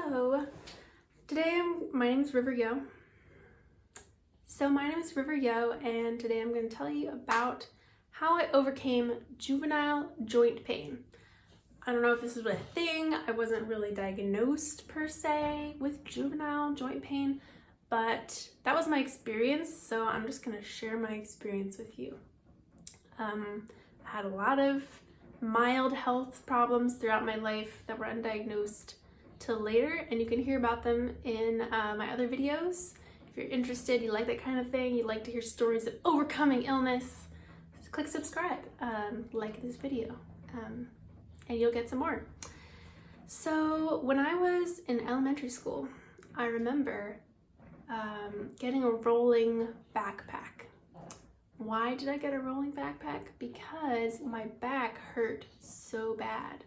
So my name is River Yo. And today I'm going to tell you about how I overcame juvenile joint pain. I don't know if this is a thing. I wasn't really diagnosed per se with juvenile joint pain, but that was my experience, so I'm just going to share my experience with you. I had a lot of mild health problems throughout my life that were undiagnosed till later, and you can hear about them in my other videos. If you're interested, you like that kind of thing, you like to hear stories of overcoming illness, just click subscribe, like this video, and you'll get some more. So when I was in elementary school, I remember getting a rolling backpack. Why did I get a rolling backpack? Because my back hurt so bad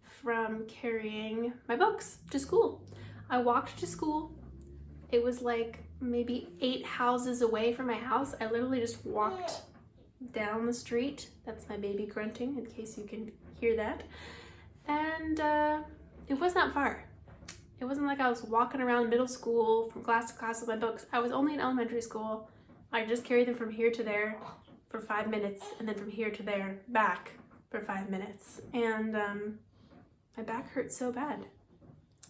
from carrying my books to school. I walked to school. It was like maybe 8 houses away from my house. I literally just walked down the street. That's my baby grunting, in case you can hear that. And it was not far. It wasn't like I was walking around middle school from class to class with my books. I was only in elementary school. I just carried them from here to there for 5 minutes, and then from here to there back for 5 minutes. And my back hurt so bad.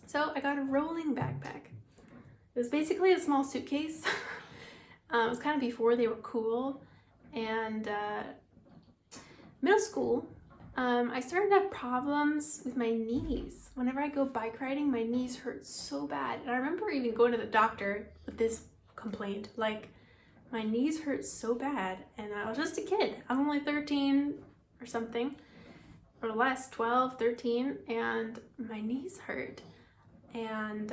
So I got a rolling backpack. It was basically a small suitcase. It was kind of before they were cool. And middle school, I started to have problems with my knees. Whenever I go bike riding, my knees hurt so bad. And I remember even going to the doctor with this complaint, like, my knees hurt so bad, and I was just a kid. I'm only 13 or something, or less, 12, 13, and my knees hurt. And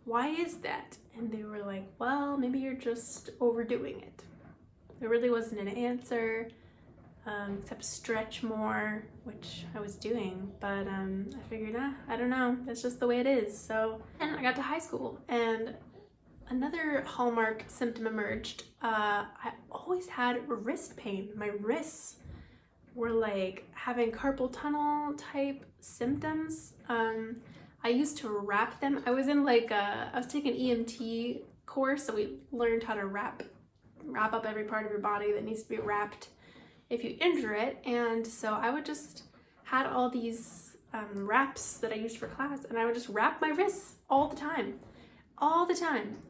why is that? And they were like, well, maybe you're just overdoing it. There really wasn't an answer, except stretch more, which I was doing, but I figured, I don't know, that's just the way it is. So, and I got to high school, and another hallmark symptom emerged. I always had wrist pain. My wrists were like having carpal tunnel type symptoms. I used to wrap them. I was in like I was taking an EMT course, so we learned how to wrap up every part of your body that needs to be wrapped if you injure it. And so I would just had all these wraps that I used for class, and I would just wrap my wrists all the time.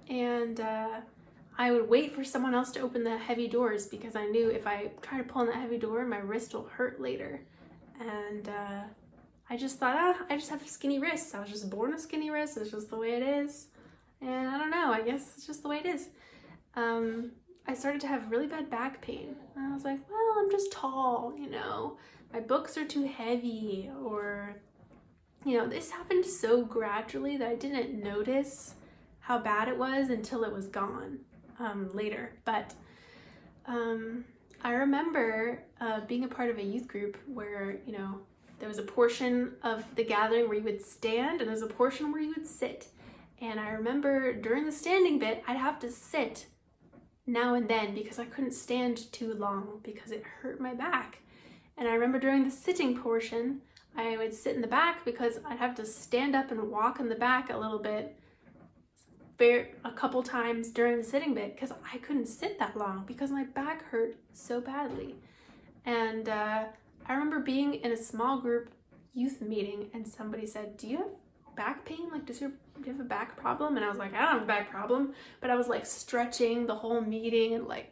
And I would wait for someone else to open the heavy doors, because I knew if I try to pull on that heavy door, my wrist will hurt later. And I just thought, I just have skinny wrists. I was just born with skinny wrists. It's just the way it is. And I don't know, I guess it's just the way it is. I started to have really bad back pain. And I was like, well, I'm just tall, you know, my books are too heavy, or, you know, this happened so gradually that I didn't notice how bad it was until it was gone later. But I remember being a part of a youth group where, you know, there was a portion of the gathering where you would stand, and there's a portion where you would sit. And I remember during the standing bit, I'd have to sit now and then because I couldn't stand too long because it hurt my back. And I remember during the sitting portion, I would sit in the back because I'd have to stand up and walk in the back a little bit a couple times during the sitting bit because I couldn't sit that long because my back hurt so badly. And I remember being in a small group youth meeting, and somebody said, do you have back pain? Like, do you have a back problem? And I was like, I don't have a back problem, but I was like stretching the whole meeting and like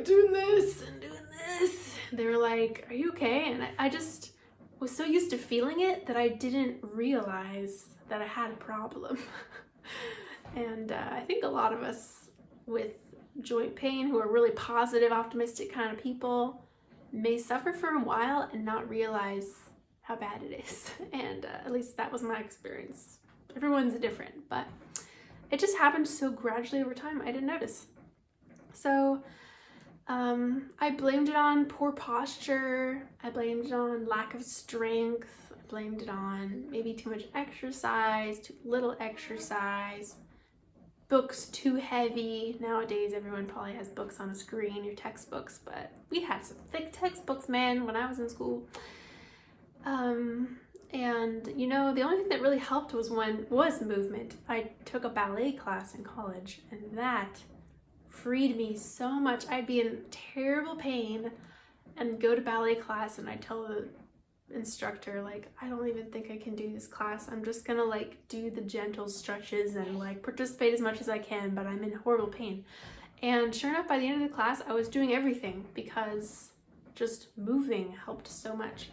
doing this and doing this. They were like, are you okay? And I just was so used to feeling it that I didn't realize that I had a problem. And I think a lot of us with joint pain who are really positive, optimistic kind of people may suffer for a while and not realize how bad it is. And at least that was my experience. Everyone's different, but it just happened so gradually over time, I didn't notice. So I blamed it on poor posture. I blamed it on lack of strength. I blamed it on maybe too much exercise, too little exercise, books too heavy. Nowadays, everyone probably has books on a screen, your textbooks, but we had some thick textbooks, man, when I was in school. And you know, the only thing that really helped was movement. I took a ballet class in college, and that freed me so much. I'd be in terrible pain and go to ballet class, and I'd tell the instructor, like, I don't even think I can do this class. I'm just gonna like do the gentle stretches and like participate as much as I can, but I'm in horrible pain. And sure enough, by the end of the class, I was doing everything because just moving helped so much.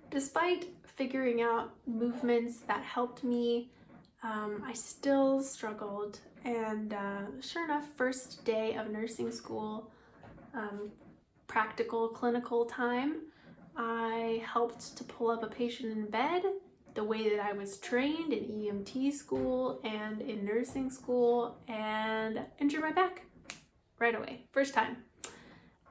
Despite figuring out movements that helped me, I still struggled. And sure enough, first day of nursing school, practical clinical time, I helped to pull up a patient in bed the way that I was trained in EMT school and in nursing school, and injured my back right away, first time.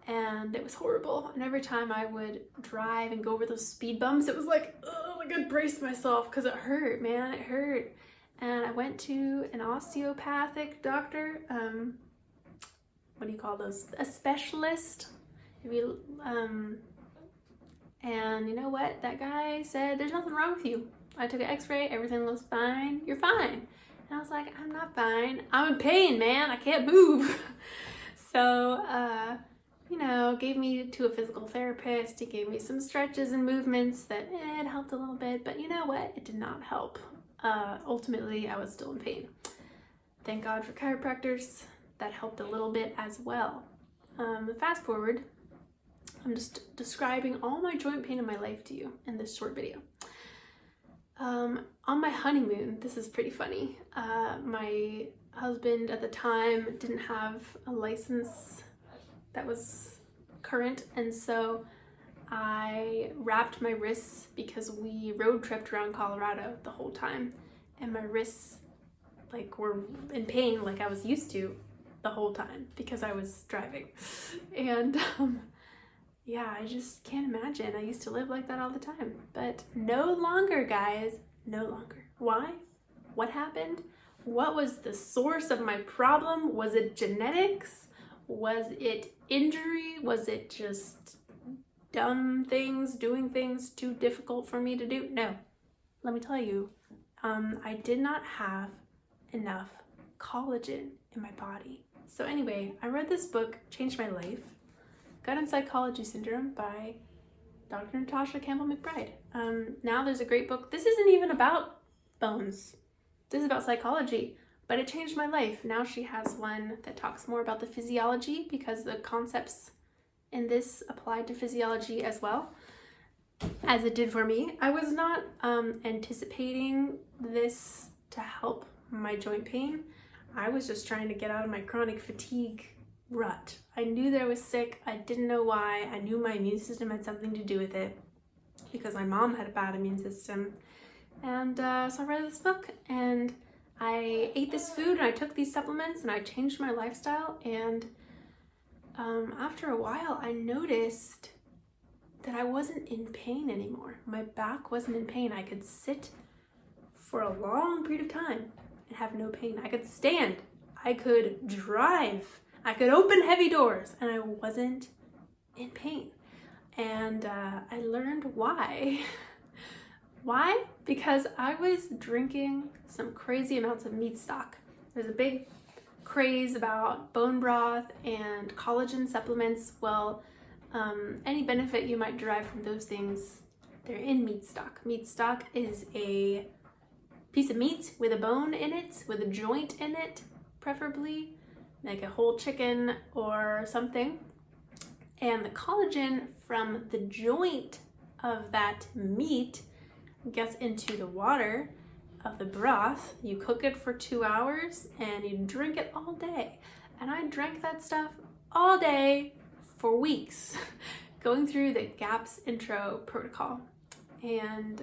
And it was horrible. And every time I would drive and go over those speed bumps, it was like, oh, I could brace myself because it hurt, man, it hurt. And I went to an osteopathic doctor, what do you call those? A specialist. If you, and you know what? That guy said, there's nothing wrong with you. I took an x-ray, everything looks fine, you're fine. And I was like, I'm not fine. I'm in pain, man, I can't move. So, you know, gave me to a physical therapist. He gave me some stretches and movements that it helped a little bit, but you know what? It did not help. Ultimately, I was still in pain. Thank God for chiropractors. That helped a little bit as well. Fast forward, I'm just describing all my joint pain in my life to you in this short video. On my honeymoon, this is pretty funny. My husband at the time didn't have a license that was current, and so I wrapped my wrists because we road tripped around Colorado the whole time, and my wrists like were in pain like I was used to the whole time because I was driving. And yeah, I just can't imagine. I used to live like that all the time, but no longer, guys, no longer. Why? What happened? What was the source of my problem? Was it genetics? Was it injury? Was it just dumb things, doing things too difficult for me to do? No, let me tell you, I did not have enough collagen in my body. So anyway, I read this book, changed my life, Gut and Psychology Syndrome by Dr. Natasha Campbell McBride. Now there's a great book. This isn't even about bones. This is about psychology, but it changed my life. Now she has one that talks more about the physiology because the concepts in this applied to physiology as well, as it did for me. I was not anticipating this to help my joint pain. I was just trying to get out of my chronic fatigue rut. I knew that I was sick. I didn't know why. I knew my immune system had something to do with it because my mom had a bad immune system. And so I read this book and I ate this food and I took these supplements and I changed my lifestyle. And after a while, I noticed that I wasn't in pain anymore. My back wasn't in pain. I could sit for a long period of time and have no pain. I could stand. I could drive. I could open heavy doors and I wasn't in pain. And I learned why. Why? Because I was drinking some crazy amounts of meat stock. There's a big craze about bone broth and collagen supplements. Well, any benefit you might derive from those things, they're in meat stock. Meat stock is a piece of meat with a bone in it, with a joint in it, preferably, like a whole chicken or something. And the collagen from the joint of that meat gets into the water of the broth. You cook it for 2 hours and you drink it all day. And I drank that stuff all day for weeks, going through the GAPS intro protocol. And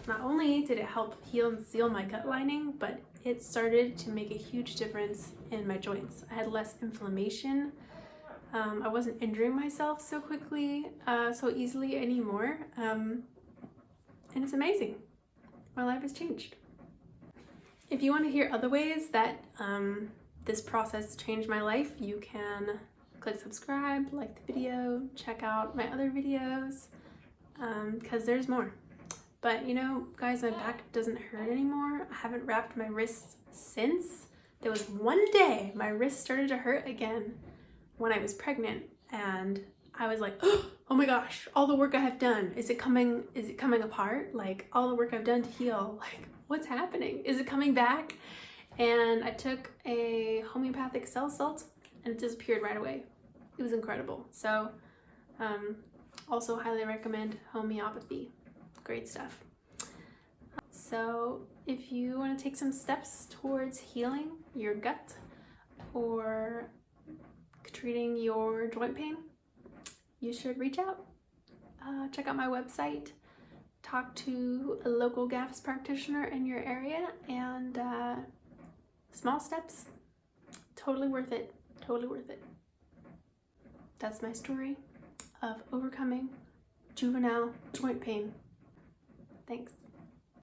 not only did it help heal and seal my gut lining, but it started to make a huge difference in my joints. I had less inflammation. I wasn't injuring myself so quickly, so easily anymore. And it's amazing. My life has changed. If you want to hear other ways that this process changed my life, you can click subscribe, like the video, check out my other videos. because there's more. But you know, guys, my back doesn't hurt anymore. I haven't wrapped my wrists since. There was one day my wrist started to hurt again when I was pregnant, and I was like, oh my gosh, all the work I have done, is it coming apart? Like, all the work I've done to heal, like, what's happening? Is it coming back? And I took a homeopathic cell salt and it disappeared right away. It was incredible. So also highly recommend homeopathy. Great stuff. So if you want to take some steps towards healing your gut or treating your joint pain, you should reach out. Check out my website, talk to a local GAFS practitioner in your area, and small steps, totally worth it, totally worth it. That's my story of overcoming juvenile joint pain. Thanks.